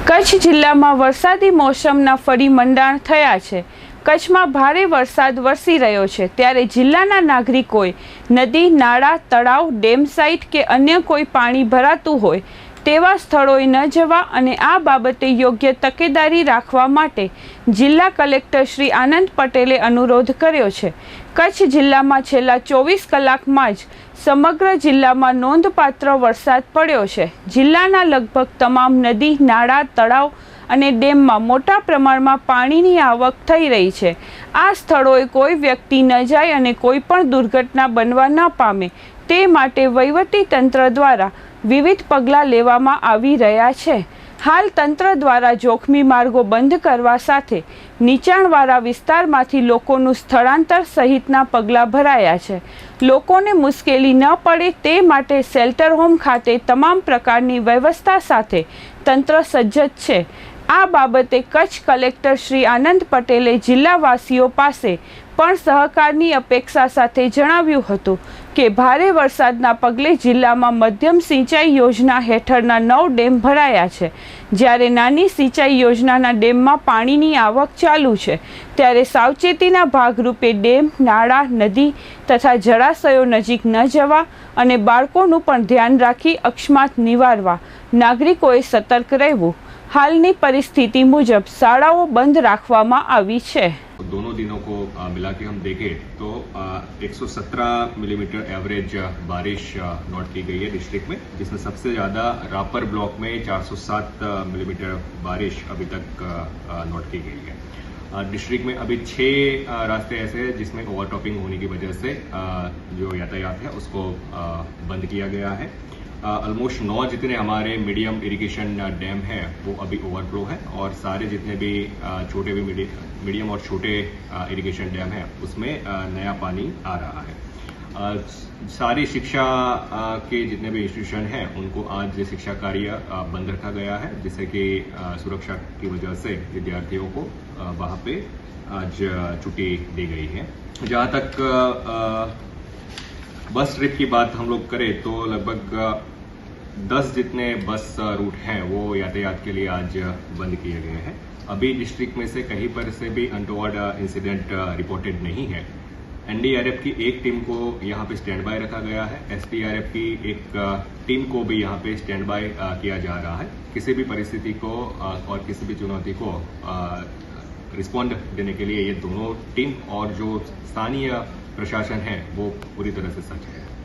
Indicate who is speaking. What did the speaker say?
Speaker 1: કચ્છ જિલ્લામાં વરસાદી મોસમના ફરી મંડાણ થયા છે। કચ્છમાં ભારે વરસાદ વરસી રહ્યો છે, ત્યારે જિલ્લાના નાગરિકોએ નદી, નાળા, તળાવ, ડેમ સાઇટ કે અન્ય કોઈ પાણી ભરાતું હોય તેવા સ્થળોએ ન જવા અને આ બાબતે યોગ્ય તકેદારી રાખવા માટે જિલ્લા કલેક્ટર શ્રી આનંદ પટેલે અનુરોધ કર્યો છે। કચ્છ જિલ્લામાં છેલ્લા 24 કલાકમાં જ સમગ્ર જિલ્લામાં નોંધપાત્ર વરસાદ પડ્યો છે। જિલ્લાના લગભગ તમામ નદી, નાળા, તળાવ અને ડેમમાં મોટા પ્રમાણમાં પાણીની આવક થઈ રહી છે। આ સ્થળોએ કોઈ વ્યક્તિ ન જાય અને કોઈ પણ દુર્ઘટના બનવા ન પામે તે માટે વહીવટી તંત્ર દ્વારા વિવિધ પગલાં લેવામાં આવી રહ્યા છે। હાલ તંત્ર દ્વારા જોખમી માર્ગો બંધ કરવા સાથે નીચાણવાળા વિસ્તારમાંથી લોકોનું સ્થળાંતર સહિતના પગલાં ભરાયા છે। લોકોને મુશ્કેલી ન પડે તે માટે શેલ્ટર હોમ ખાતે તમામ પ્રકારની વ્યવસ્થા સાથે તંત્ર સજ્જ છે। આ બાબતે કચ્છ કલેક્ટર શ્રી આનંદ પટેલે જિલ્લાવાસીઓ પાસે પણ સહકારની અપેક્ષા સાથે જણાવ્યું હતું કે ભારે વરસાદના પગલે જિલ્લામાં મધ્યમ સિંચાઈ યોજના હેઠળના 9 ડેમ ભરાયા છે, જ્યારે નાની સિંચાઈ યોજનાના ડેમમાં પાણીની આવક ચાલુ છે। ત્યારે સાવચેતીના ભાગરૂપે ડેમ, નાળા, નદી તથા જળાશયો નજીક ન જવા અને બાળકોનું પણ ધ્યાન રાખી અકસ્માત નિવારવા નાગરિકોએ સતર્ક રહેવું। हालनी परिस्थिति मुजब शालाओं बंद रखवामां आवी छे।
Speaker 2: दोनों दिनों को मिला के हम देखें तो 117 मिलीमीटर एवरेज बारिश नोट की गई है डिस्ट्रिक्ट में, जिसमें सबसे ज़्यादा रापर ब्लॉक में 407 मिलीमीटर बारिश अभी तक नोट की गई है। डिस्ट्रिक्ट में अभी 6 रास्ते ऐसे हैं जिसमें ओवरटॉपिंग होने की वजह से जो यातायात है उसको बंद किया गया है। ऑलमोस्ट 9 जितने हमारे मीडियम इरिगेशन डैम हैं वो अभी ओवरफ्लो है और सारे जितने भी छोटे भी मीडियम और छोटे इरिगेशन डैम हैं उसमें नया पानी आ रहा है। सारी शिक्षा के जितने भी इंस्टीट्यूशन हैं उनको आज शिक्षा कार्य बंद रखा गया है, जिससे कि सुरक्षा की वजह से विद्यार्थियों को वहाँ पे आज छुट्टी दी गई है। जहाँ तक बस ट्रिप की बात हम लोग करें तो लगभग 10 जितने बस रूट हैं वो यातायात के लिए आज बंद किए गए हैं। अभी डिस्ट्रिक्ट में से कहीं पर से भी अनटोवर्ड इंसिडेंट रिपोर्टेड नहीं है। एनडीआरएफ की एक टीम को यहाँ पे स्टैंड बाय रखा गया है। एसडीआरएफ की एक टीम को भी यहाँ पे स्टैंड बाय किया जा रहा है। किसी भी परिस्थिति को और किसी भी चुनौती को रिस्पॉन्ड देने के लिए ये दोनों टीम और जो स्थानीय प्रशासन है वो पूरी तरह से सज्ज है।